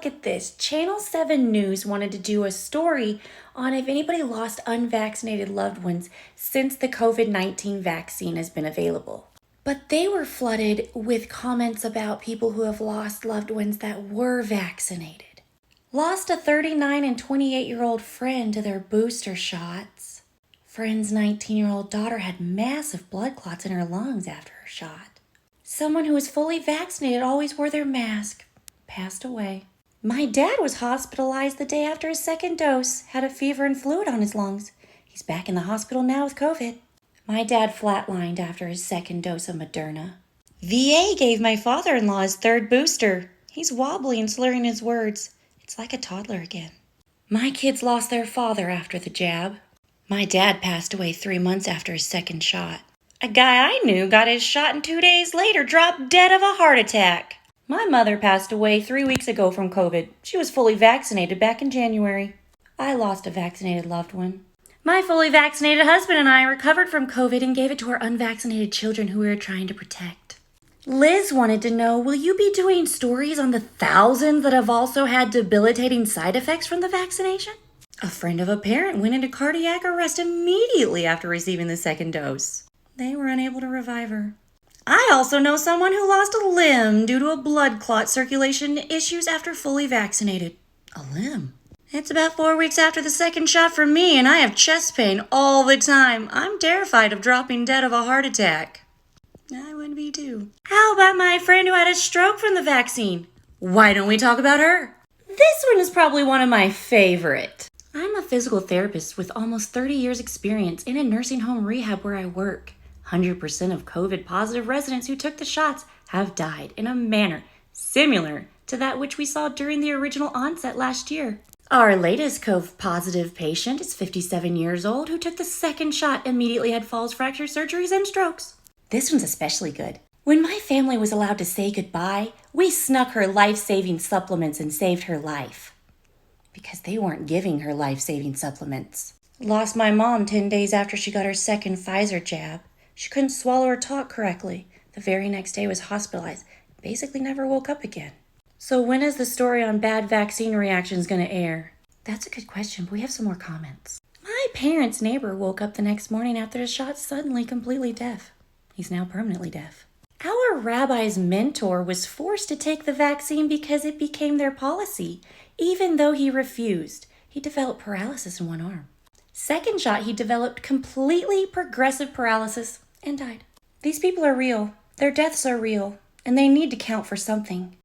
look at this. Channel 7 News wanted to do a story on if anybody lost unvaccinated loved ones since the COVID-19 vaccine has been available. But they were flooded with comments about people who have lost loved ones that were vaccinated. Lost a 39 and 28-year-old friend to their booster shots. Friend's 19-year-old daughter had massive blood clots in her lungs after her shot. Someone who was fully vaccinated always wore their mask. Passed away. My dad was hospitalized the day after his second dose, had a fever and fluid on his lungs. He's back in the hospital now with COVID. My dad flatlined after his second dose of Moderna. VA gave my father-in-law his third booster. He's wobbly and slurring his words. It's like a toddler again. My kids lost their father after the jab. My dad passed away 3 months after his second shot. A guy I knew got his shot and 2 days later dropped dead of a heart attack. My mother passed away 3 weeks ago from COVID. She was fully vaccinated back in January. I lost a vaccinated loved one. My fully vaccinated husband and I recovered from COVID and gave it to our unvaccinated children who we were trying to protect. Liz wanted to know, will you be doing stories on the thousands that have also had debilitating side effects from the vaccination? A friend of a parent went into cardiac arrest immediately after receiving the second dose. They were unable to revive her. I also know someone who lost a limb due to a blood clot circulation issues after fully vaccinated. A limb? It's about 4 weeks after the second shot for me, and I have chest pain all the time. I'm terrified of dropping dead of a heart attack. I would be too. How about my friend who had a stroke from the vaccine? Why don't we talk about her? This one is probably one of my favorite. I'm a physical therapist with almost 30 years experience in a nursing home rehab where I work. 100% of COVID-positive residents who took the shots have died in a manner similar to that which we saw during the original onset last year. Our latest COVID-positive patient is 57 years old who took the second shot, immediately had falls, fractures, surgeries, and strokes. This one's especially good. When my family was allowed to say goodbye, we snuck her life-saving supplements and saved her life. Because they weren't giving her life-saving supplements. Lost my mom 10 days after she got her second Pfizer jab. She couldn't swallow or talk correctly. The very next day was hospitalized. Basically never woke up again. So when is the story on bad vaccine reactions going to air? That's a good question, but we have some more comments. My parents' neighbor woke up the next morning after the shot suddenly completely deaf. He's now permanently deaf. Our rabbi's mentor was forced to take the vaccine because it became their policy. Even though he refused, he developed paralysis in one arm. Second shot, he developed completely progressive paralysis and died. These people are real. Their deaths are real, and they need to count for something.